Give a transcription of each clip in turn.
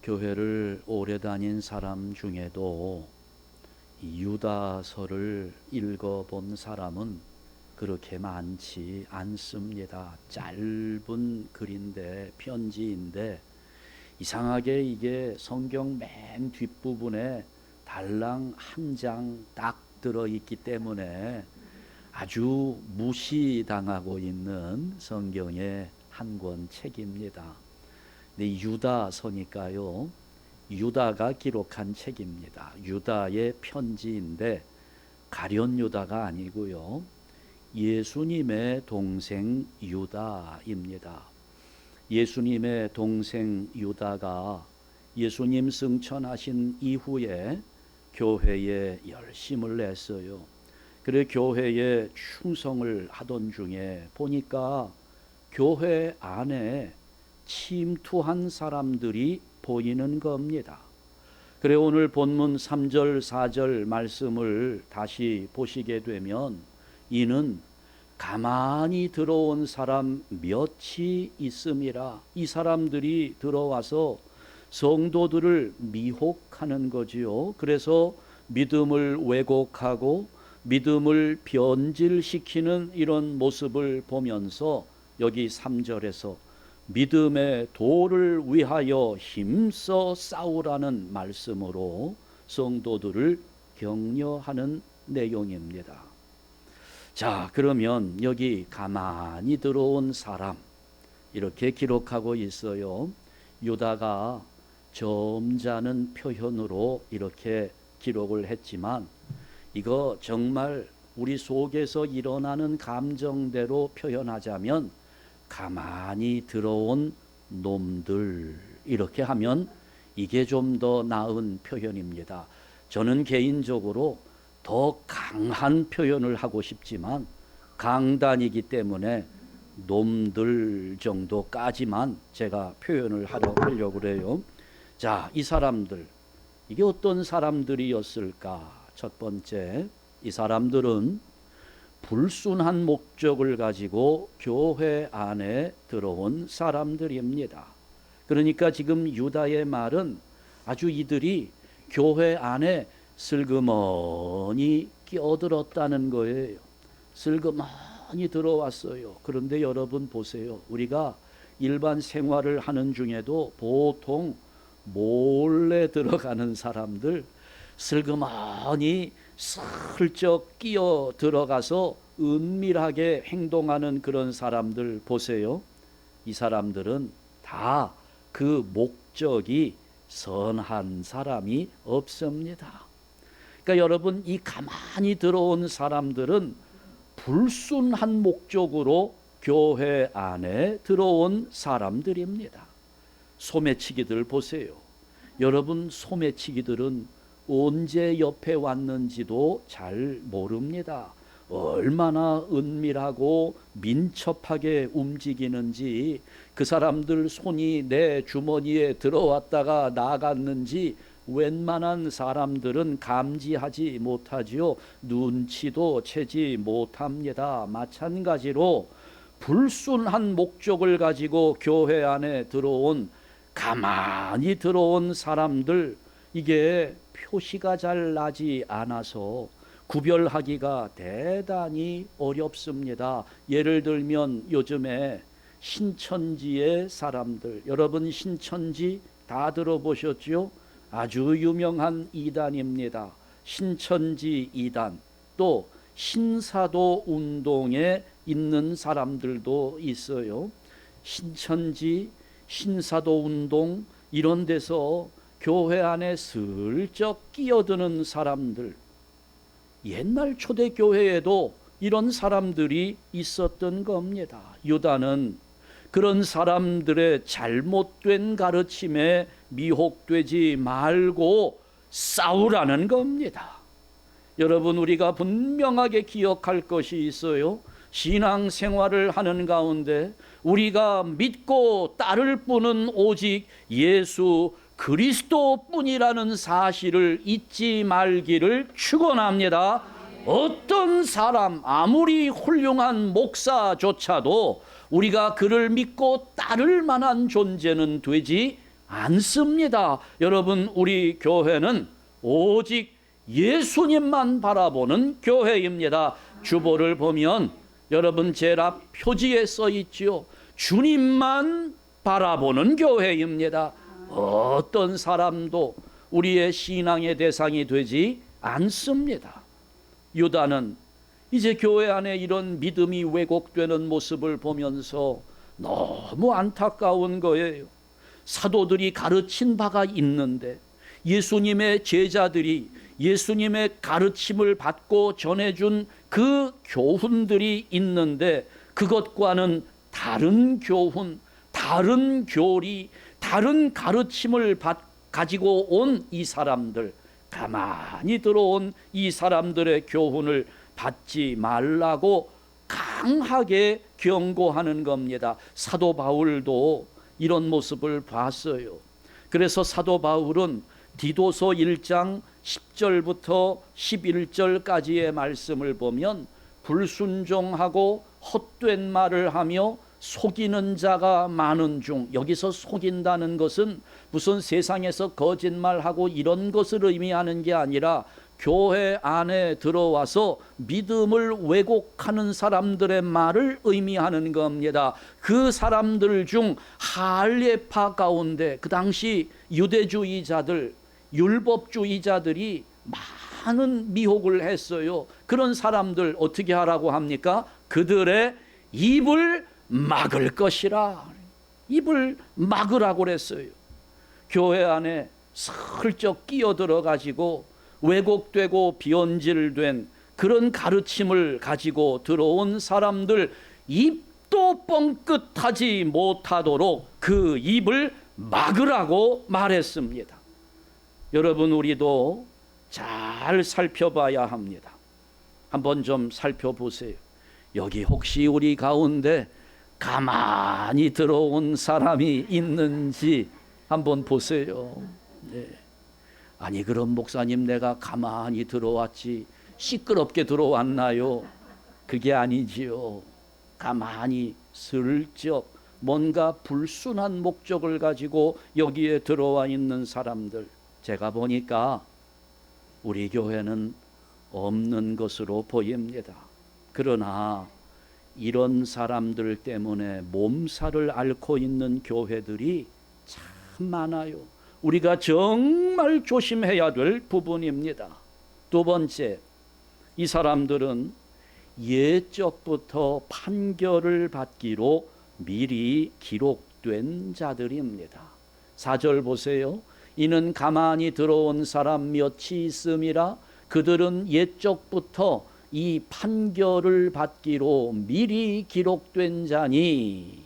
교회를 오래 다닌 사람 중에도 이 유다서를 읽어본 사람은 그렇게 많지 않습니다. 짧은 글인데, 편지인데 이상하게 이게 성경 맨 뒷부분에 달랑 한 장 딱 들어있기 때문에 아주 무시당하고 있는 성경의 한 권 책입니다. 네, 유다서니까요, 유다가 기록한 책입니다. 유다의 편지인데 가룟 유다가 아니고요, 예수님의 동생 유다입니다. 예수님의 동생 유다가 예수님 승천하신 이후에 교회에 열심을 냈어요. 그래 교회에 충성을 하던 중에 보니까 교회 안에 침투한 사람들이 보이는 겁니다. 그래 오늘 본문 3절 4절 말씀을 다시 보시게 되면 이는 가만히 들어온 사람 몇이 있음이라. 이 사람들이 들어와서 성도들을 미혹하는 거지요. 그래서 믿음을 왜곡하고 믿음을 변질시키는 이런 모습을 보면서 여기 3절에서 믿음의 도를 위하여 힘써 싸우라는 말씀으로 성도들을 격려하는 내용입니다. 자, 그러면 여기 가만히 들어온 사람 이렇게 기록하고 있어요. 유다가 점잖은 표현으로 이렇게 기록을 했지만 이거 정말 우리 속에서 일어나는 감정대로 표현하자면 가만히 들어온 놈들 이렇게 하면 이게 좀 더 나은 표현입니다. 저는 개인적으로 더 강한 표현을 하고 싶지만 강단이기 때문에 놈들 정도까지만 제가 표현을 하려고 그래요. 자, 이 사람들 이게 어떤 사람들이었을까? 첫 번째, 이 사람들은 불순한 목적을 가지고 교회 안에 들어온 사람들입니다. 그러니까 지금 유다의 말은 아주 이들이 교회 안에 슬그머니 끼어들었다는 거예요. 슬그머니 들어왔어요. 그런데 여러분 보세요. 우리가 일반 생활을 하는 중에도 보통 몰래 들어가는 사람들, 슬그머니 슬쩍 끼어 들어가서 은밀하게 행동하는 그런 사람들 보세요. 이 사람들은 다 그 목적이 선한 사람이 없습니다. 그러니까 여러분, 이 가만히 들어온 사람들은 불순한 목적으로 교회 안에 들어온 사람들입니다. 소매치기들 보세요. 여러분, 소매치기들은 언제 옆에 왔는지도 잘 모릅니다. 얼마나 은밀하고 민첩하게 움직이는지, 그 사람들 손이 내 주머니에 들어왔다가 나갔는지 웬만한 사람들은 감지하지 못하지요. 눈치도 채지 못합니다. 마찬가지로 불순한 목적을 가지고 교회 안에 들어온, 가만히 들어온 사람들, 이게 표시가 잘 나지 않아서 구별하기가 대단히 어렵습니다. 예를 들면 요즘에 신천지의 사람들, 여러분 신천지 다 들어보셨죠? 아주 유명한 이단입니다. 신천지 이단, 또 신사도 운동에 있는 사람들도 있어요. 신천지, 신사도 운동 이런 데서 교회 안에 슬쩍 끼어드는 사람들, 옛날 초대교회에도 이런 사람들이 있었던 겁니다. 유다는 그런 사람들의 잘못된 가르침에 미혹되지 말고 싸우라는 겁니다. 여러분, 우리가 분명하게 기억할 것이 있어요. 신앙생활을 하는 가운데 우리가 믿고 따를 분은 오직 예수 그리스도뿐이라는 사실을 잊지 말기를 축원합니다. 어떤 사람, 아무리 훌륭한 목사조차도 우리가 그를 믿고 따를 만한 존재는 되지 않습니다. 여러분, 우리 교회는 오직 예수님만 바라보는 교회입니다. 주보를 보면 여러분 제일 앞 표지에 써 있지요. 주님만 바라보는 교회입니다. 어떤 사람도 우리의 신앙의 대상이 되지 않습니다. 유다는 이제 교회 안에 이런 믿음이 왜곡되는 모습을 보면서 너무 안타까운 거예요. 사도들이 가르친 바가 있는데, 예수님의 제자들이 예수님의 가르침을 받고 전해준 그 교훈들이 있는데, 그것과는 다른 교훈, 다른 교리, 다른 가르침을 가지고 온 이 사람들, 가만히 들어온 이 사람들의 교훈을 받지 말라고 강하게 경고하는 겁니다. 사도 바울도 이런 모습을 봤어요. 그래서 사도 바울은 디도서 1장 10절부터 11절까지의 말씀을 보면 불순종하고 헛된 말을 하며 속이는 자가 많은 중, 여기서 속인다는 것은 무슨 세상에서 거짓말하고 이런 것을 의미하는 게 아니라 교회 안에 들어와서 믿음을 왜곡하는 사람들의 말을 의미하는 겁니다. 그 사람들 중 할례파 가운데 그 당시 유대주의자들, 율법주의자들이 많은 미혹을 했어요. 그런 사람들 어떻게 하라고 합니까? 그들의 입을 막을 것이라. 입을 막으라고 그랬어요. 교회 안에 슬쩍 끼어들어 가지고 왜곡되고 변질된 그런 가르침을 가지고 들어온 사람들 입도 뻥끗하지 못하도록 그 입을 막으라고 말했습니다. 여러분, 우리도 잘 살펴봐야 합니다. 한번 좀 살펴보세요. 여기 혹시 우리 가운데 가만히 들어온 사람이 있는지 한번 보세요. 네. 아니, 그럼 목사님, 내가 가만히 들어왔지 시끄럽게 들어왔나요? 그게 아니지요. 가만히 슬쩍 뭔가 불순한 목적을 가지고 여기에 들어와 있는 사람들, 제가 보니까 우리 교회는 없는 것으로 보입니다. 그러나 이런 사람들 때문에 몸살을 앓고 있는 교회들이 참 많아요. 우리가 정말 조심해야 될 부분입니다. 두 번째, 이 사람들은 예적부터 판결을 받기로 미리 기록된 자들입니다. 4절 보세요. 이는 가만히 들어온 사람 몇이 있음이라. 그들은 예적부터 이 판결을 받기로 미리 기록된 자니.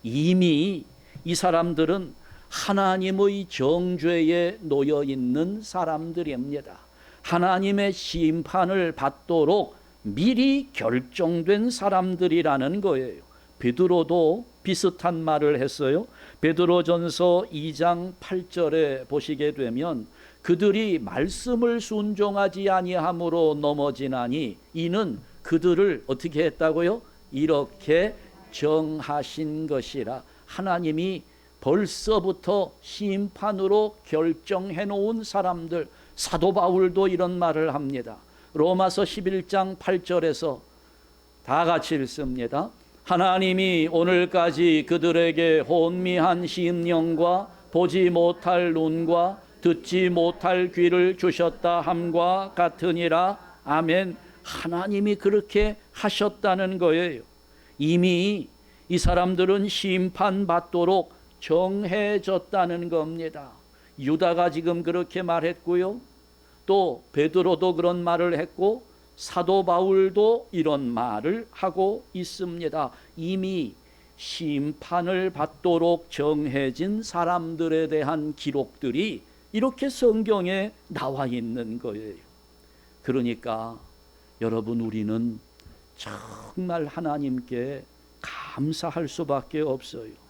이미 이 사람들은 하나님의 정죄에 놓여 있는 사람들입니다. 하나님의 심판을 받도록 미리 결정된 사람들이라는 거예요. 베드로도 비슷한 말을 했어요. 베드로전서 2장 8절에 보시게 되면 그들이 말씀을 순종하지 아니함으로 넘어지나니 이는 그들을 어떻게 했다고요? 이렇게 정하신 것이라. 하나님이 벌써부터 심판으로 결정해 놓은 사람들. 사도 바울도 이런 말을 합니다. 로마서 11장 8절에서 다 같이 읽습니다. 하나님이 오늘까지 그들에게 혼미한 심령과 보지 못할 눈과 듣지 못할 귀를 주셨다 함과 같으니라. 아멘. 하나님이 그렇게 하셨다는 거예요. 이미 이 사람들은 심판받도록 정해졌다는 겁니다. 유다가 지금 그렇게 말했고요. 또 베드로도 그런 말을 했고 사도 바울도 이런 말을 하고 있습니다. 이미 심판을 받도록 정해진 사람들에 대한 기록들이 이렇게 성경에 나와 있는 거예요. 그러니까 여러분, 우리는 정말 하나님께 감사할 수밖에 없어요.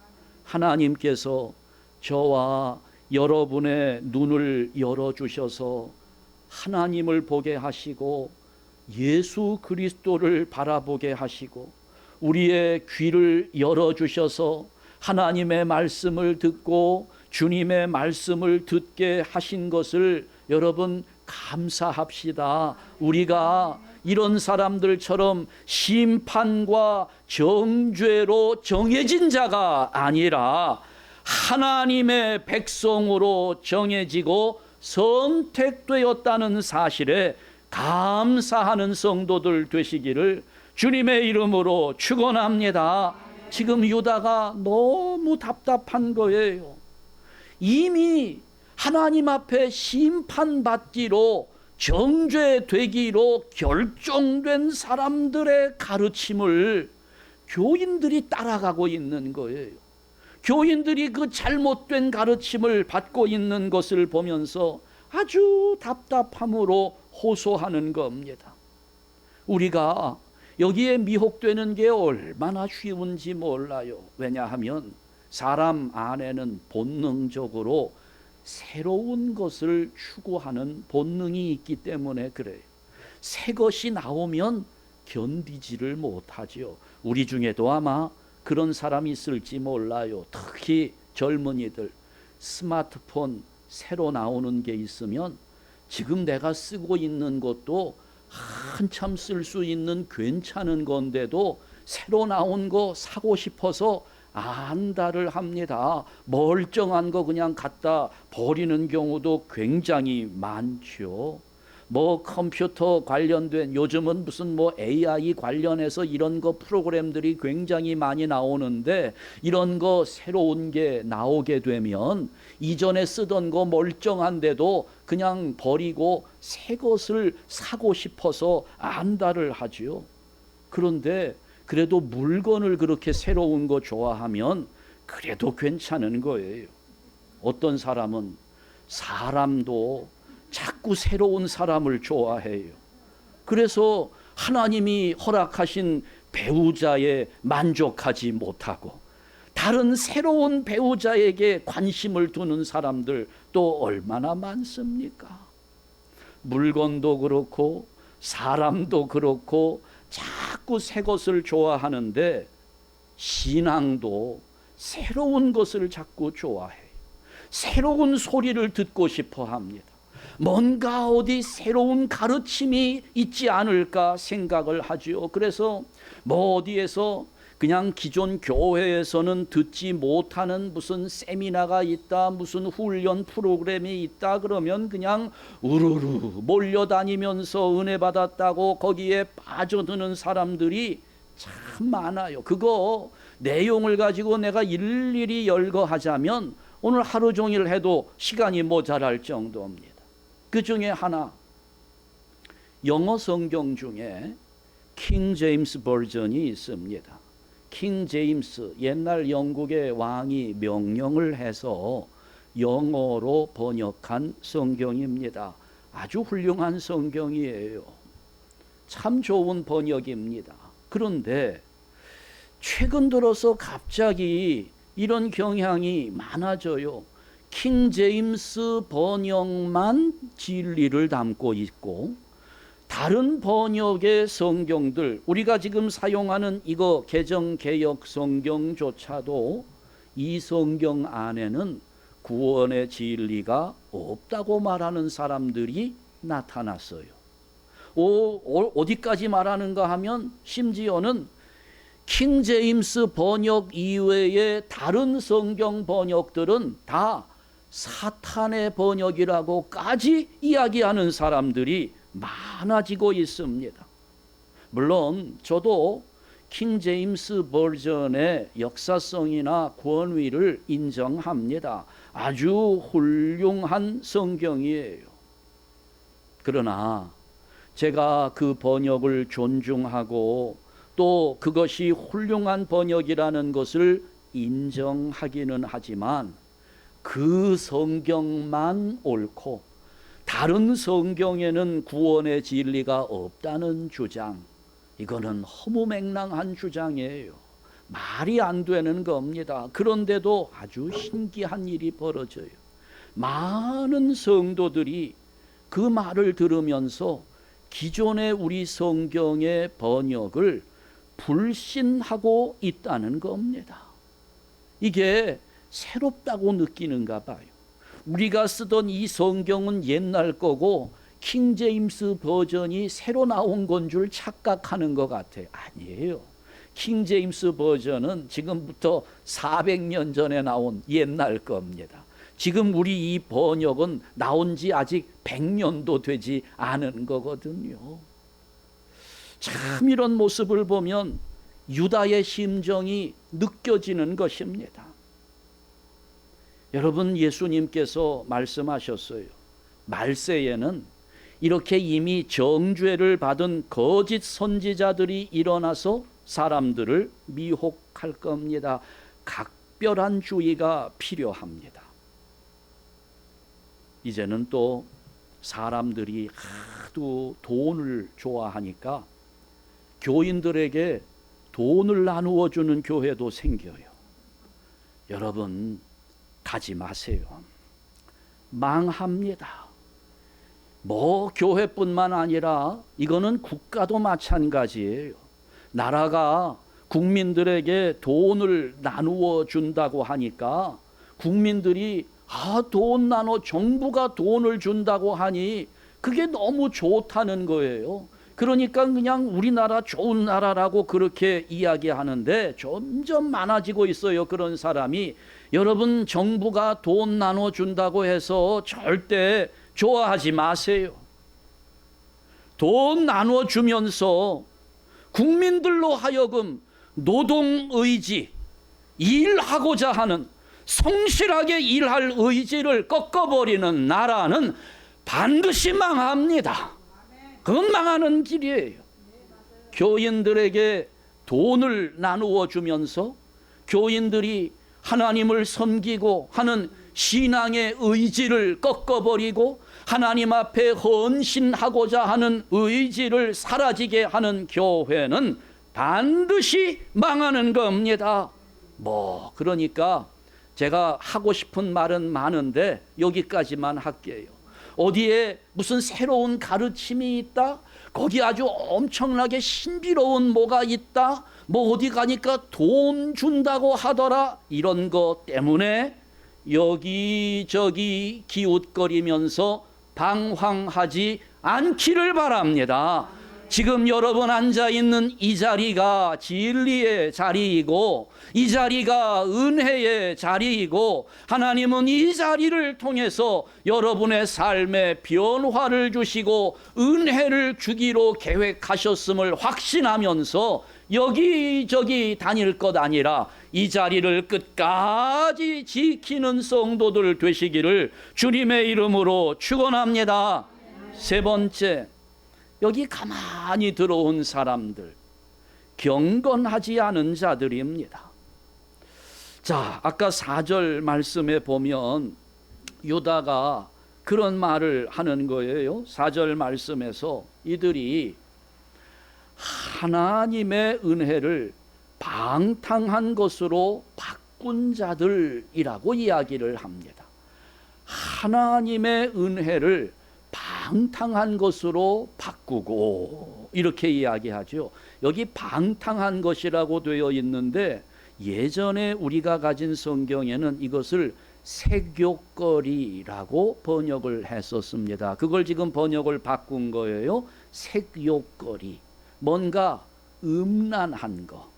하나님께서 저와 여러분의 눈을 열어주셔서 하나님을 보게 하시고 예수 그리스도를 바라보게 하시고 우리의 귀를 열어주셔서 하나님의 말씀을 듣고 주님의 말씀을 듣게 하신 것을 여러분 감사합시다. 우리가 이런 사람들처럼 심판과 정죄로 정해진 자가 아니라 하나님의 백성으로 정해지고 선택되었다는 사실에 감사하는 성도들 되시기를 주님의 이름으로 축원합니다. 지금 유다가 너무 답답한 거예요. 이미 하나님 앞에 심판받기로 정죄되기로 결정된 사람들의 가르침을 교인들이 따라가고 있는 거예요. 교인들이 그 잘못된 가르침을 받고 있는 것을 보면서 아주 답답함으로 호소하는 겁니다. 우리가 여기에 미혹되는 게 얼마나 쉬운지 몰라요. 왜냐하면 사람 안에는 본능적으로 새로운 것을 추구하는 본능이 있기 때문에 그래요. 새 것이 나오면 견디지를 못하죠. 우리 중에도 아마 그런 사람이 있을지 몰라요. 특히 젊은이들 스마트폰 새로 나오는 게 있으면 지금 내가 쓰고 있는 것도 한참 쓸 수 있는 괜찮은 건데도 새로 나온 거 사고 싶어서 안달을 합니다. 멀쩡한 거 그냥 갖다 버리는 경우도 굉장히 많죠. 뭐 컴퓨터 관련된 요즘은 무슨 뭐 AI 관련해서 이런 거 프로그램들이 굉장히 많이 나오는데 이런 거 새로운 게 나오게 되면 이전에 쓰던 거 멀쩡한데도 그냥 버리고 새 것을 사고 싶어서 안달을 하지요. 그런데 그래도 물건을 그렇게 새로운 거 좋아하면 그래도 괜찮은 거예요. 어떤 사람은 사람도 자꾸 새로운 사람을 좋아해요. 그래서 하나님이 허락하신 배우자에 만족하지 못하고 다른 새로운 배우자에게 관심을 두는 사람들 또 얼마나 많습니까? 물건도 그렇고 사람도 그렇고 자꾸 새 것을 좋아하는데 신앙도 새로운 것을 자꾸 좋아해요. 새로운 소리를 듣고 싶어 합니다. 뭔가 어디 새로운 가르침이 있지 않을까 생각을 하죠. 그래서 뭐 어디에서 그냥 기존 교회에서는 듣지 못하는 무슨 세미나가 있다, 무슨 훈련 프로그램이 있다 그러면 그냥 우르르 몰려다니면서 은혜 받았다고 거기에 빠져드는 사람들이 참 많아요. 그거 내용을 가지고 내가 일일이 열거하자면 오늘 하루 종일 해도 시간이 모자랄 정도입니다. 그 중에 하나, 영어 성경 중에 킹 제임스 버전이 있습니다. 킹 제임스, 옛날 영국의 왕이 명령을 해서 영어로 번역한 성경입니다. 아주 훌륭한 성경이에요. 참 좋은 번역입니다. 그런데 최근 들어서 갑자기 이런 경향이 많아져요. 킹 제임스 번역만 진리를 담고 있고 다른 번역의 성경들, 우리가 지금 사용하는 이거 개정개역 성경조차도 이 성경 안에는 구원의 진리가 없다고 말하는 사람들이 나타났어요. 어디까지 말하는가 하면 심지어는 킹 제임스 번역 이외의 다른 성경 번역들은 다 사탄의 번역이라고까지 이야기하는 사람들이 많아지고 있습니다. 물론 저도 킹 제임스 버전의 역사성이나 권위를 인정합니다. 아주 훌륭한 성경이에요. 그러나 제가 그 번역을 존중하고 또 그것이 훌륭한 번역이라는 것을 인정하기는 하지만 그 성경만 옳고 다른 성경에는 구원의 진리가 없다는 주장, 이거는 허무맹랑한 주장이에요. 말이 안 되는 겁니다. 그런데도 아주 신기한 일이 벌어져요. 많은 성도들이 그 말을 들으면서 기존의 우리 성경의 번역을 불신하고 있다는 겁니다. 이게 새롭다고 느끼는가 봐요. 우리가 쓰던 이 성경은 옛날 거고 킹제임스 버전이 새로 나온 건 줄 착각하는 것 같아요. 아니에요. 킹제임스 버전은 지금부터 400년 전에 나온 옛날 겁니다. 지금 우리 이 번역은 나온 지 아직 100년도 되지 않은 거거든요. 참 이런 모습을 보면 유다의 심정이 느껴지는 것입니다. 여러분, 예수님께서 말씀하셨어요. 말세에는 이렇게 이미 정죄를 받은 거짓 선지자들이 일어나서 사람들을 미혹할 겁니다. 각별한 주의가 필요합니다. 이제는 또 사람들이 하도 돈을 좋아하니까 교인들에게 돈을 나누어 주는 교회도 생겨요. 여러분, 가지 마세요. 망합니다. 뭐 교회뿐만 아니라 이거는 국가도 마찬가지예요. 나라가 국민들에게 돈을 나누어 준다고 하니까 국민들이 돈 나눠, 정부가 돈을 준다고 하니 그게 너무 좋다는 거예요. 그러니까 그냥 우리나라 좋은 나라라고 그렇게 이야기하는데 점점 많아지고 있어요, 그런 사람이. 여러분, 정부가 돈 나눠준다고 해서 절대 좋아하지 마세요. 돈 나눠주면서 국민들로 하여금 노동의지, 일하고자 하는, 성실하게 일할 의지를 꺾어버리는 나라는 반드시 망합니다. 그건 망하는 길이에요. 교인들에게 돈을 나누어 주면서 교인들이 하나님을 섬기고 하는 신앙의 의지를 꺾어버리고 하나님 앞에 헌신하고자 하는 의지를 사라지게 하는 교회는 반드시 망하는 겁니다. 그러니까 제가 하고 싶은 말은 많은데 여기까지만 할게요. 어디에 무슨 새로운 가르침이 있다? 거기 아주 엄청나게 신비로운 뭐가 있다? 어디 가니까 돈 준다고 하더라? 이런 것 때문에 여기저기 기웃거리면서 방황하지 않기를 바랍니다. 지금 여러분 앉아있는 이 자리가 진리의 자리이고 이 자리가 은혜의 자리이고 하나님은 이 자리를 통해서 여러분의 삶에 변화를 주시고 은혜를 주기로 계획하셨음을 확신하면서 여기저기 다닐 것 아니라 이 자리를 끝까지 지키는 성도들 되시기를 주님의 이름으로 축원합니다. 세 번째, 여기 가만히 들어온 사람들, 경건하지 않은 자들입니다. 자, 아까 4절 말씀에 보면 유다가 그런 말을 하는 거예요. 4절 말씀에서 이들이 하나님의 은혜를 방탕한 것으로 바꾼 자들이라고 이야기를 합니다. 하나님의 은혜를 방탕한 것으로 바꾸고 이렇게 이야기하죠. 여기 방탕한 것이라고 되어 있는데 예전에 우리가 가진 성경에는 이것을 색욕거리라고 번역을 했었습니다. 그걸 지금 번역을 바꾼 거예요. 색욕거리. 뭔가 음란한 거,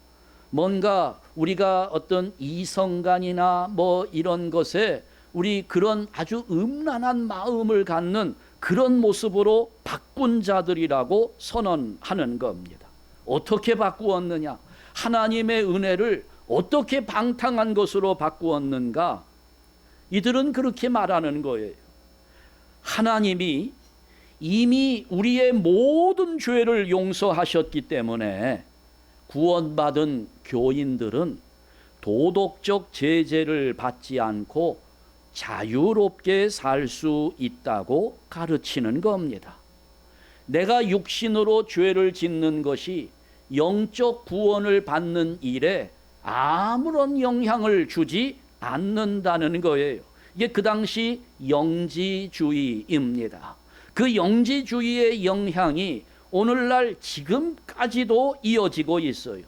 뭔가 우리가 어떤 이성간이나 이런 것에 우리 그런 아주 음란한 마음을 갖는 그런 모습으로 바꾼 자들이라고 선언하는 겁니다. 어떻게 바꾸었느냐? 하나님의 은혜를 어떻게 방탕한 것으로 바꾸었는가? 이들은 그렇게 말하는 거예요. 하나님이 이미 우리의 모든 죄를 용서하셨기 때문에 구원받은 교인들은 도덕적 제재를 받지 않고 자유롭게 살 수 있다고 가르치는 겁니다. 내가 육신으로 죄를 짓는 것이 영적 구원을 받는 일에 아무런 영향을 주지 않는다는 거예요. 이게 그 당시 영지주의입니다. 그 영지주의의 영향이 오늘날 지금까지도 이어지고 있어요.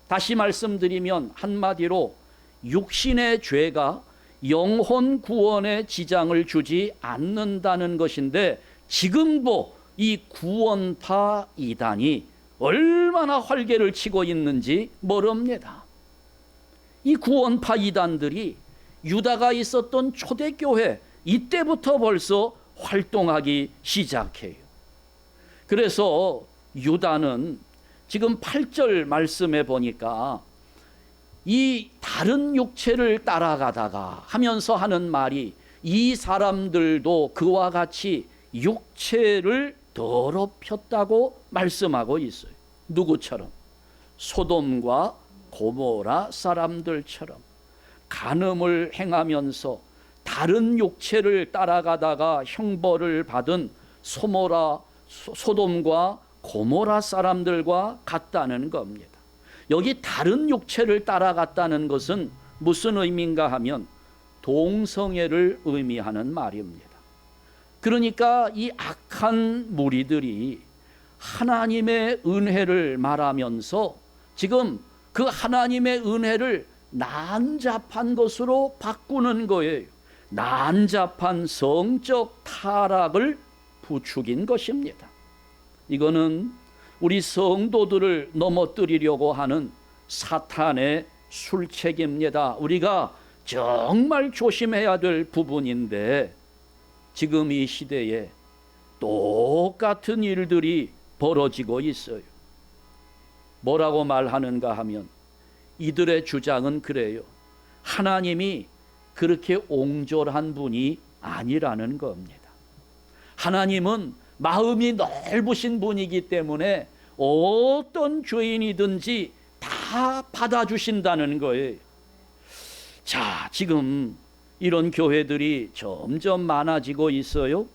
다시 말씀드리면 한마디로 육신의 죄가 영혼 구원에 지장을 주지 않는다는 것인데, 지금도 이 구원파 이단이 얼마나 활개를 치고 있는지 모릅니다. 이 구원파 이단들이 유다가 있었던 초대교회 이때부터 벌써 활동하기 시작해요. 그래서 유다는 지금 8절 말씀에 보니까 이 다른 육체를 따라가다가 하면서 하는 말이, 이 사람들도 그와 같이 육체를 더럽혔다고 말씀하고 있어요. 누구처럼? 소돔과 고모라 사람들처럼 간음을 행하면서 다른 육체를 따라가다가 형벌을 받은 소돔과 고모라 사람들과 같다는 겁니다. 여기 다른 육체를 따라갔다는 것은 무슨 의미인가 하면 동성애를 의미하는 말입니다. 그러니까 이 악한 무리들이 하나님의 은혜를 말하면서 지금 그 하나님의 은혜를 난잡한 것으로 바꾸는 거예요. 난잡한 성적 타락을 부추긴 것입니다. 이거는 우리 성도들을 넘어뜨리려고 하는 사탄의 술책입니다. 우리가 정말 조심해야 될 부분인데, 지금 이 시대에 똑같은 일들이 벌어지고 있어요. 뭐라고 말하는가 하면 이들의 주장은 그래요. 하나님이 그렇게 옹졸한 분이 아니라는 겁니다. 하나님은 마음이 넓으신 분이기 때문에 어떤 죄인이든지 다 받아주신다는 거예요. 자, 지금 이런 교회들이 점점 많아지고 있어요.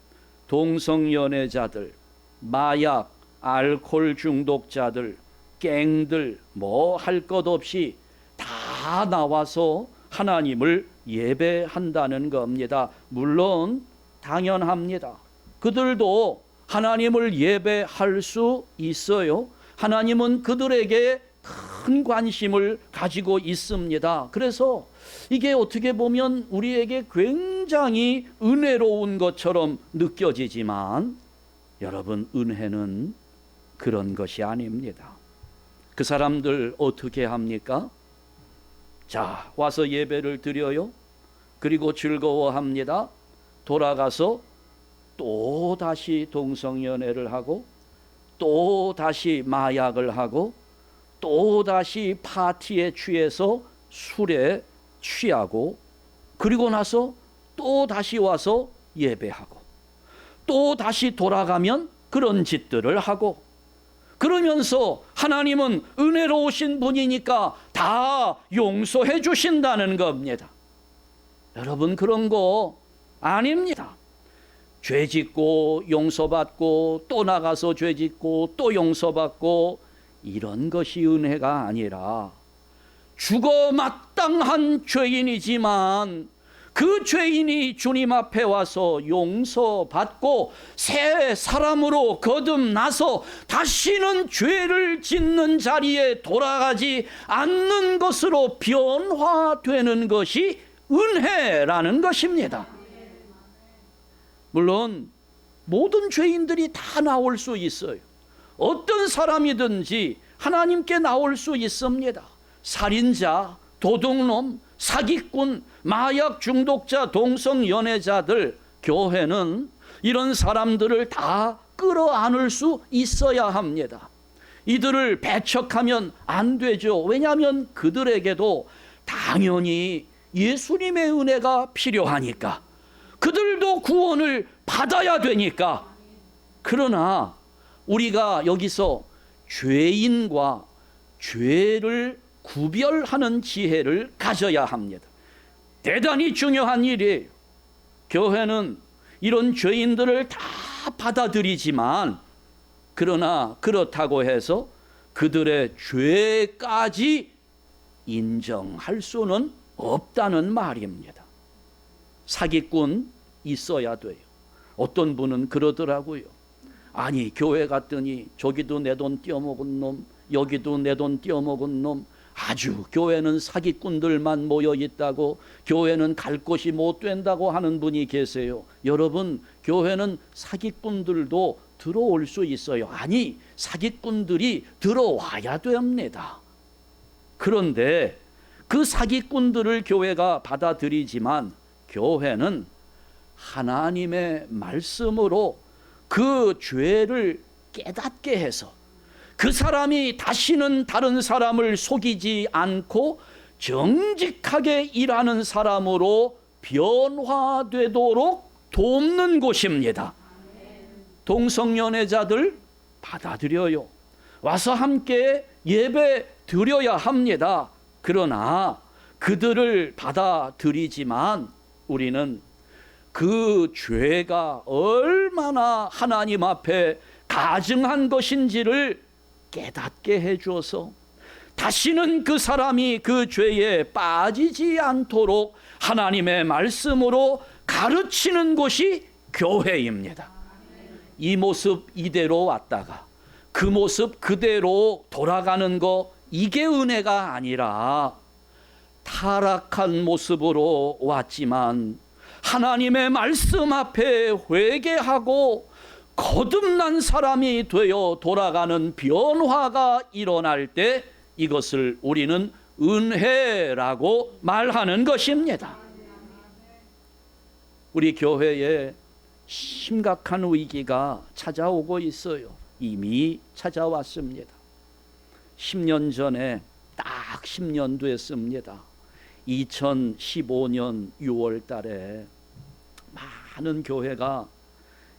동성연애자들, 마약, 알코올 중독자들, 갱들, 뭐 할 것 없이 다 나와서 하나님을 예배한다는 겁니다. 물론 당연합니다. 그들도 하나님을 예배할 수 있어요. 하나님은 그들에게 큰 관심을 가지고 있습니다. 그래서 이게 어떻게 보면 우리에게 굉장히 은혜로운 것처럼 느껴지지만, 여러분, 은혜는 그런 것이 아닙니다. 그 사람들 어떻게 합니까? 자, 와서 예배를 드려요. 그리고 즐거워합니다. 돌아가서 또 다시 동성연애를 하고, 또 다시 마약을 하고, 또 다시 파티에 취해서 술에 취하고, 그리고 나서 또 다시 와서 예배하고, 또 다시 돌아가면 그런 짓들을 하고, 그러면서 하나님은 은혜로우신 분이니까 다 용서해 주신다는 겁니다. 여러분, 그런 거 아닙니다. 죄 짓고 용서받고 또 나가서 죄 짓고 또 용서받고, 이런 것이 은혜가 아니라 죽어 마땅한 죄인이지만 그 죄인이 주님 앞에 와서 용서받고 새 사람으로 거듭나서 다시는 죄를 짓는 자리에 돌아가지 않는 것으로 변화되는 것이 은혜라는 것입니다. 물론 모든 죄인들이 다 나올 수 있어요. 어떤 사람이든지 하나님께 나올 수 있습니다. 살인자, 도둑놈, 사기꾼, 마약 중독자, 동성연애자들, 교회는 이런 사람들을 다 끌어안을 수 있어야 합니다. 이들을 배척하면 안 되죠. 왜냐하면 그들에게도 당연히 예수님의 은혜가 필요하니까, 그들도 구원을 받아야 되니까. 그러나 우리가 여기서 죄인과 죄를 구별하는 지혜를 가져야 합니다. 대단히 중요한 일이에요. 교회는 이런 죄인들을 다 받아들이지만, 그러나 그렇다고 해서 그들의 죄까지 인정할 수는 없다는 말입니다. 사기꾼 있어야 돼요. 어떤 분은 그러더라고요. 아니, 교회 갔더니 저기도 내 돈 떼어먹은 놈, 여기도 내 돈 떼어먹은 놈, 아주 교회는 사기꾼들만 모여 있다고, 교회는 갈 곳이 못 된다고 하는 분이 계세요. 여러분, 교회는 사기꾼들도 들어올 수 있어요. 아니, 사기꾼들이 들어와야 됩니다. 그런데 그 사기꾼들을 교회가 받아들이지만, 교회는 하나님의 말씀으로 그 죄를 깨닫게 해서 그 사람이 다시는 다른 사람을 속이지 않고 정직하게 일하는 사람으로 변화되도록 돕는 곳입니다. 동성연애자들 받아들여요. 와서 함께 예배 드려야 합니다. 그러나 그들을 받아들이지만 우리는 그 죄가 얼마나 하나님 앞에 가증한 것인지를 깨닫게 해주어서 다시는 그 사람이 그 죄에 빠지지 않도록 하나님의 말씀으로 가르치는 곳이 교회입니다. 이 모습 이대로 왔다가 그 모습 그대로 돌아가는 거, 이게 은혜가 아니라 타락한 모습으로 왔지만 하나님의 말씀 앞에 회개하고 거듭난 사람이 되어 돌아가는 변화가 일어날 때 이것을 우리는 은혜라고 말하는 것입니다. 우리 교회에 심각한 위기가 찾아오고 있어요. 이미 찾아왔습니다. 10년 전에, 딱 10년 됐습니다. 2015년 6월 달에 많은 교회가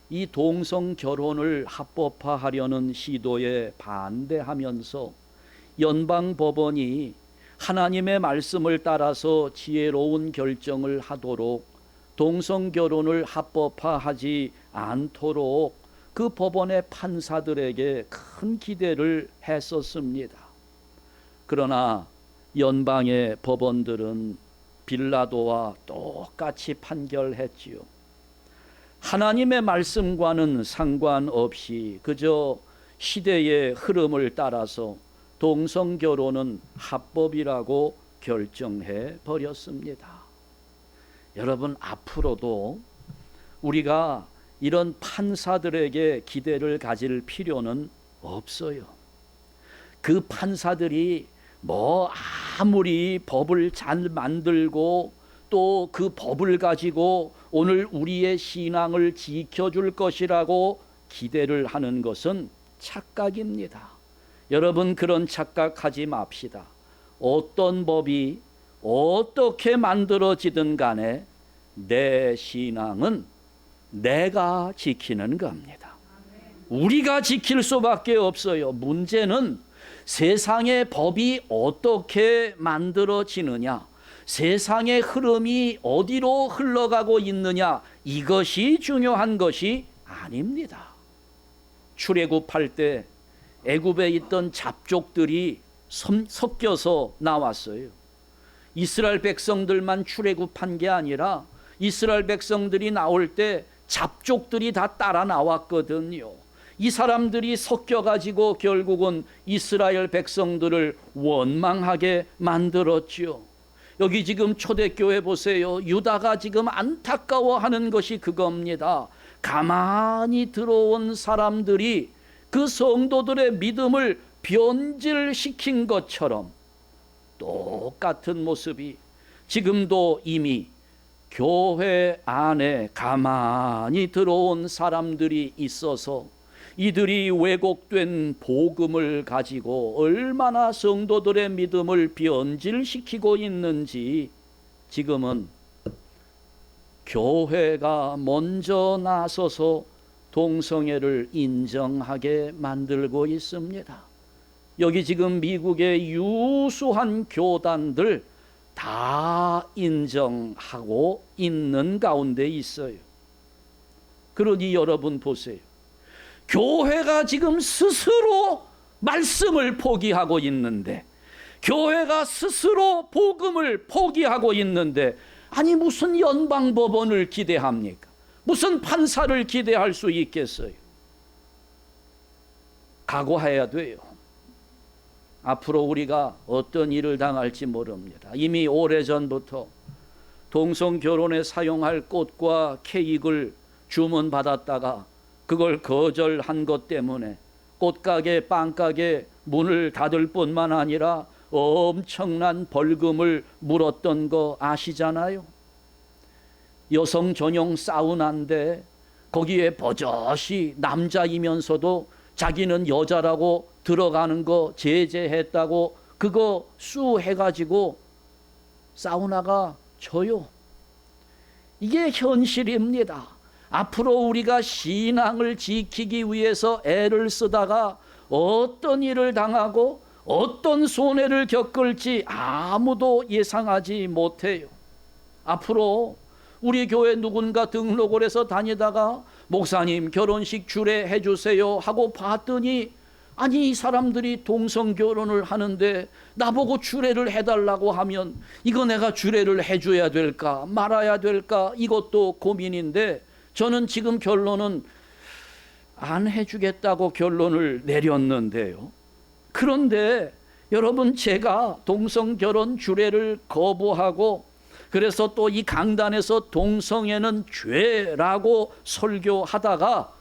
이 동성 결혼을 합법화하려는 시도에 반대하면서 연방법원이 하나님의 말씀을 따라서 지혜로운 결정을 하도록 동성 결혼을 합법화하지 않도록 그 법원의 판사들에게 큰 기대를 했었습니다. 그러나 연방의 법원들은 빌라도와 똑같이 판결했지요. 하나님의 말씀과는 상관없이 그저 시대의 흐름을 따라서 동성 결혼은 합법이라고 결정해 버렸습니다. 여러분, 앞으로도 우리가 이런 판사들에게 기대를 가질 필요는 없어요. 그 판사들이 아무리 법을 잘 만들고 또 그 법을 가지고 오늘 우리의 신앙을 지켜줄 것이라고 기대를 하는 것은 착각입니다. 여러분, 그런 착각하지 맙시다. 어떤 법이 어떻게 만들어지든 간에 내 신앙은 내가 지키는 겁니다. 우리가 지킬 수밖에 없어요. 문제는 세상의 법이 어떻게 만들어지느냐, 세상의 흐름이 어디로 흘러가고 있느냐, 이것이 중요한 것이 아닙니다. 출애굽할 때 애굽에 있던 잡족들이 섞여서 나왔어요. 이스라엘 백성들만 출애굽한 게 아니라 이스라엘 백성들이 나올 때 잡족들이 다 따라 나왔거든요. 이 사람들이 섞여가지고 결국은 이스라엘 백성들을 원망하게 만들었죠. 여기 지금 초대교회 보세요. 유다가 지금 안타까워하는 것이 그겁니다. 가만히 들어온 사람들이 그 성도들의 믿음을 변질시킨 것처럼 똑같은 모습이 지금도 이미 교회 안에 가만히 들어온 사람들이 있어서 이들이 왜곡된 복음을 가지고 얼마나 성도들의 믿음을 변질시키고 있는지 지금은 교회가 먼저 나서서 동성애를 인정하게 만들고 있습니다. 여기 지금 미국의 유수한 교단들 다 인정하고 있는 가운데 있어요. 그러니 여러분 보세요. 교회가 지금 스스로 말씀을 포기하고 있는데, 교회가 스스로 복음을 포기하고 있는데, 아니 무슨 연방법원을 기대합니까? 무슨 판사를 기대할 수 있겠어요? 각오해야 돼요. 앞으로 우리가 어떤 일을 당할지 모릅니다. 이미 오래전부터 동성 결혼에 사용할 꽃과 케이크를 주문받았다가 그걸 거절한 것 때문에 꽃가게, 빵가게 문을 닫을 뿐만 아니라 엄청난 벌금을 물었던 거 아시잖아요. 여성 전용 사우나인데 거기에 버젓이 남자이면서도 자기는 여자라고 들어가는 거 제재했다고 그거 수해가지고 사우나가 져요. 이게 현실입니다. 앞으로 우리가 신앙을 지키기 위해서 애를 쓰다가 어떤 일을 당하고 어떤 손해를 겪을지 아무도 예상하지 못해요. 앞으로 우리 교회 누군가 등록을 해서 다니다가 목사님 결혼식 주례해 주세요 하고 봤더니 아니 이 사람들이 동성 결혼을 하는데 나보고 주례를 해달라고 하면 이거 내가 주례를 해줘야 될까 말아야 될까 이것도 고민인데 저는 지금 결론은 안 해주겠다고 결론을 내렸는데요. 그런데 여러분 제가 동성 결혼 주례를 거부하고 그래서 또 이 강단에서 동성애는 죄라고 설교하다가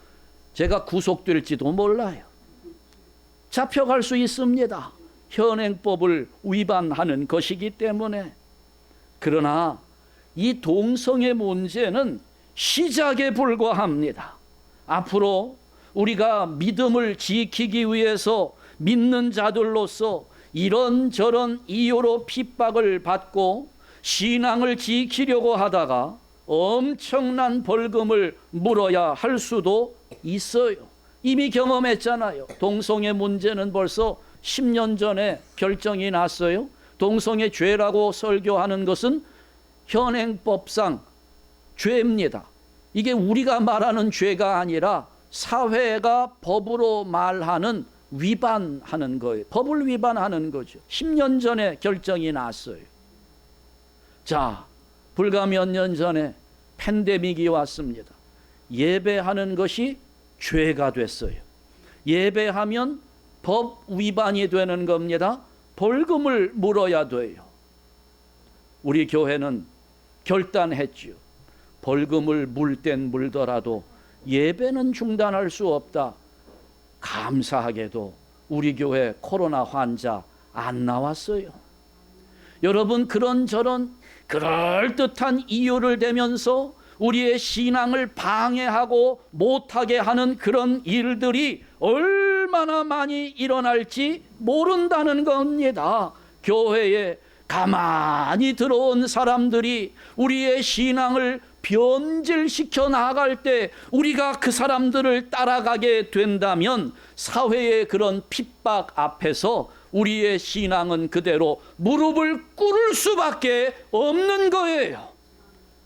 제가 구속될지도 몰라요. 잡혀갈 수 있습니다. 현행법을 위반하는 것이기 때문에. 그러나 이 동성애 문제는 시작에 불과합니다. 앞으로 우리가 믿음을 지키기 위해서 믿는 자들로서 이런저런 이유로 핍박을 받고 신앙을 지키려고 하다가 엄청난 벌금을 물어야 할 수도 있어요. 이미 경험했잖아요. 동성애 문제는 벌써 10년 전에 결정이 났어요. 동성애 죄라고 설교하는 것은 현행법상 죄입니다. 이게 우리가 말하는 죄가 아니라 사회가 법으로 말하는 위반하는 거예요. 법을 위반하는 거죠. 10년 전에 결정이 났어요. 자, 불과 몇 년 전에 팬데믹이 왔습니다. 예배하는 것이 죄가 됐어요. 예배하면 법 위반이 되는 겁니다. 벌금을 물어야 돼요. 우리 교회는 결단했지요. 벌금을 물 땐 물더라도 예배는 중단할 수 없다. 감사하게도 우리 교회 코로나 환자 안 나왔어요. 여러분 그런저런 그럴듯한 이유를 대면서 우리의 신앙을 방해하고 못하게 하는 그런 일들이 얼마나 많이 일어날지 모른다는 겁니다. 교회에 가만히 들어온 사람들이 우리의 신앙을 변질시켜 나갈 때 우리가 그 사람들을 따라가게 된다면 사회의 그런 핍박 앞에서 우리의 신앙은 그대로 무릎을 꿇을 수밖에 없는 거예요.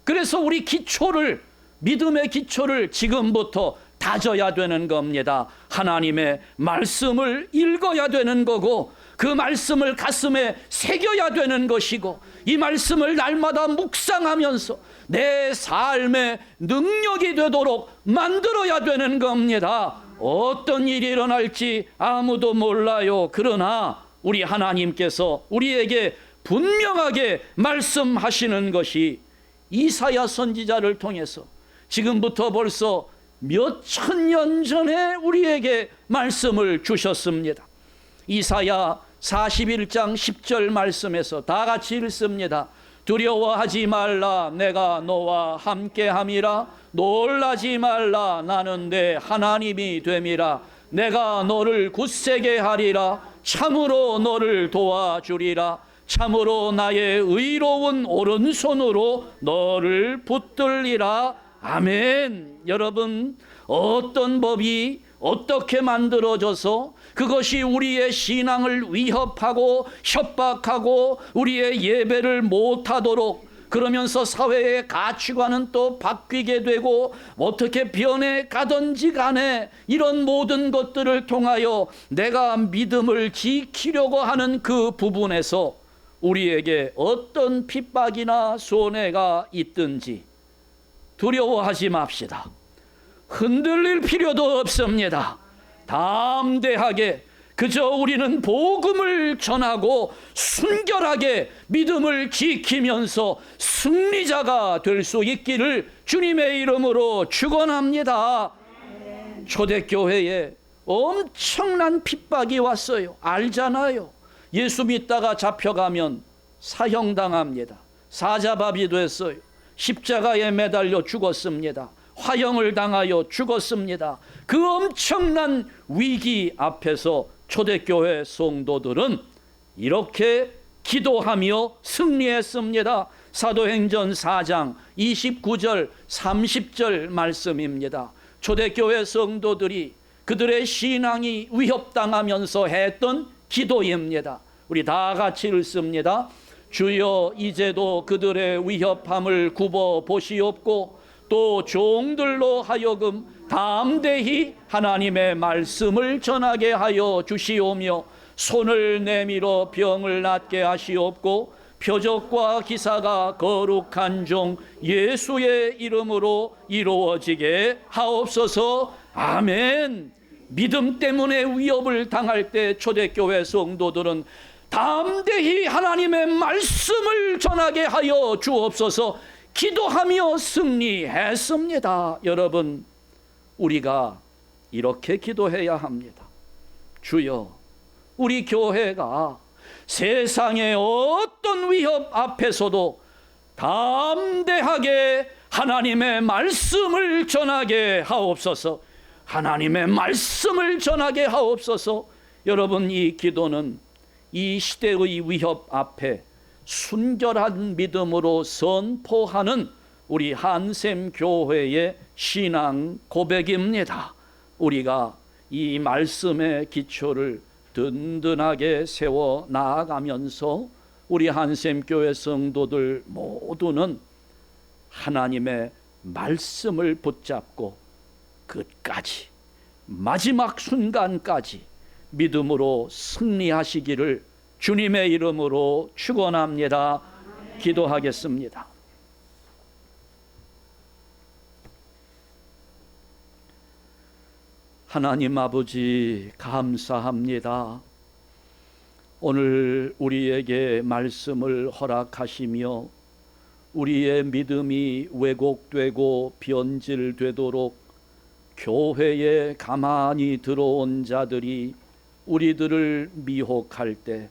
그래서 우리 기초를, 믿음의 기초를 지금부터 다져야 되는 겁니다. 하나님의 말씀을 읽어야 되는 거고 그 말씀을 가슴에 새겨야 되는 것이고 이 말씀을 날마다 묵상하면서 내 삶의 능력이 되도록 만들어야 되는 겁니다. 어떤 일이 일어날지 아무도 몰라요. 그러나 우리 하나님께서 우리에게 분명하게 말씀하시는 것이 이사야 선지자를 통해서 지금부터 벌써 몇 천년 전에 우리에게 말씀을 주셨습니다. 이사야 41장 10절 말씀에서 다 같이 읽습니다. 두려워하지 말라, 내가 너와 함께함이라. 놀라지 말라, 나는 내 하나님이 됨이라. 내가 너를 굳세게 하리라. 참으로 너를 도와주리라. 참으로 나의 의로운 오른손으로 너를 붙들리라. 아멘. 여러분, 어떤 법이 어떻게 만들어져서 그것이 우리의 신앙을 위협하고 협박하고 우리의 예배를 못하도록 그러면서 사회의 가치관은 또 바뀌게 되고 어떻게 변해 가든지 간에 이런 모든 것들을 통하여 내가 믿음을 지키려고 하는 그 부분에서 우리에게 어떤 핍박이나 손해가 있든지 두려워하지 맙시다. 흔들릴 필요도 없습니다. 담대하게 그저 우리는 복음을 전하고 순결하게 믿음을 지키면서 승리자가 될 수 있기를 주님의 이름으로 축원합니다. 초대교회에 엄청난 핍박이 왔어요. 알잖아요. 예수 믿다가 잡혀가면 사형당합니다. 사자밥이 됐어요. 십자가에 매달려 죽었습니다. 화형을 당하여 죽었습니다. 그 엄청난 위기 앞에서 초대교회 성도들은 이렇게 기도하며 승리했습니다. 사도행전 4장 29절 30절 말씀입니다. 초대교회 성도들이 그들의 신앙이 위협당하면서 했던 기도입니다. 우리 다 같이 읽습니다. 주여 이제도 그들의 위협함을 굽어 보시옵고 또 종들로 하여금 담대히 하나님의 말씀을 전하게 하여 주시오며 손을 내밀어 병을 낫게 하시옵고 표적과 기사가 거룩한 종 예수의 이름으로 이루어지게 하옵소서. 아멘. 믿음 때문에 위협을 당할 때 초대교회 성도들은 담대히 하나님의 말씀을 전하게 하여 주옵소서 기도하며 승리했습니다. 여러분, 우리가 이렇게 기도해야 합니다. 주여, 우리 교회가 세상의 어떤 위협 앞에서도 담대하게 하나님의 말씀을 전하게 하옵소서. 하나님의 말씀을 전하게 하옵소서. 여러분, 이 기도는 이 시대의 위협 앞에 순결한 믿음으로 선포하는 우리 한샘 교회의 신앙 고백입니다. 우리가 이 말씀의 기초를 든든하게 세워 나아가면서 우리 한샘 교회 성도들 모두는 하나님의 말씀을 붙잡고 끝까지 마지막 순간까지 믿음으로 승리하시기를 주님의 이름으로 축원합니다. 기도하겠습니다. 하나님 아버지 감사합니다. 오늘 우리에게 말씀을 허락하시며 우리의 믿음이 왜곡되고 변질되도록 교회에 가만히 들어온 자들이 우리들을 미혹할 때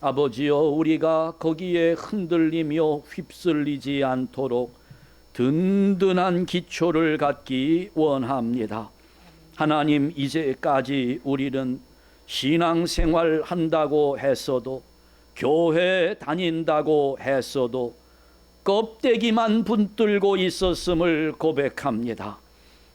아버지여 우리가 거기에 흔들리며 휩쓸리지 않도록 든든한 기초를 갖기 원합니다. 하나님, 이제까지 우리는 신앙생활 한다고 했어도 교회 다닌다고 했어도 껍데기만 붙들고 있었음을 고백합니다.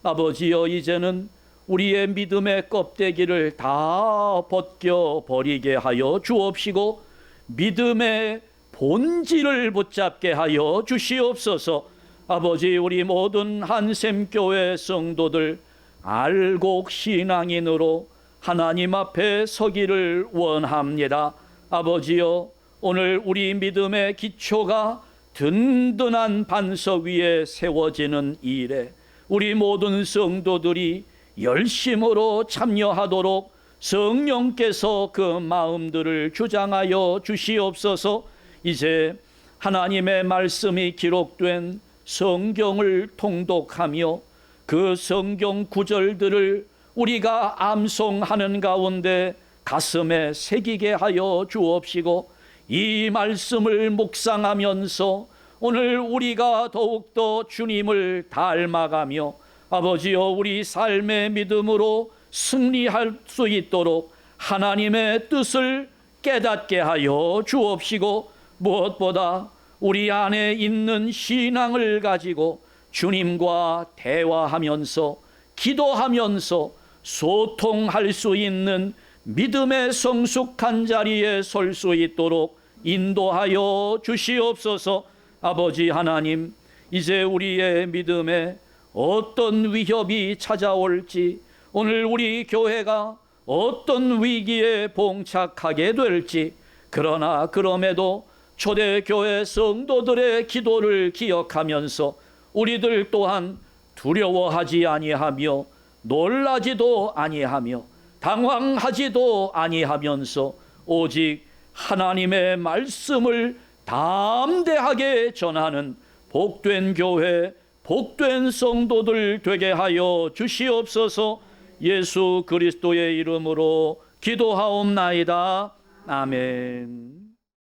아버지여, 이제는 우리의 믿음의 껍데기를 다 벗겨버리게 하여 주옵시고 믿음의 본질을 붙잡게 하여 주시옵소서. 아버지, 우리 모든 한샘교회 성도들 알곡 신앙인으로 하나님 앞에 서기를 원합니다. 아버지여, 오늘 우리 믿음의 기초가 든든한 반석 위에 세워지는 일에 우리 모든 성도들이 열심으로 참여하도록 성령께서 그 마음들을 주장하여 주시옵소서. 이제 하나님의 말씀이 기록된 성경을 통독하며 그 성경 구절들을 우리가 암송하는 가운데 가슴에 새기게 하여 주옵시고 이 말씀을 묵상하면서 오늘 우리가 더욱더 주님을 닮아가며 아버지여 우리 삶의 믿음으로 승리할 수 있도록 하나님의 뜻을 깨닫게 하여 주옵시고 무엇보다 우리 안에 있는 신앙을 가지고 주님과 대화하면서 기도하면서 소통할 수 있는 믿음의 성숙한 자리에 설 수 있도록 인도하여 주시옵소서. 아버지 하나님, 이제 우리의 믿음에 어떤 위협이 찾아올지, 오늘 우리 교회가 어떤 위기에 봉착하게 될지, 그러나 그럼에도 초대교회 성도들의 기도를 기억하면서 우리들 또한 두려워하지 아니하며 놀라지도 아니하며 당황하지도 아니하면서 오직 하나님의 말씀을 담대하게 전하는 복된 교회, 복된 성도들 되게 하여 주시옵소서. 예수 그리스도의 이름으로 기도하옵나이다. 아멘.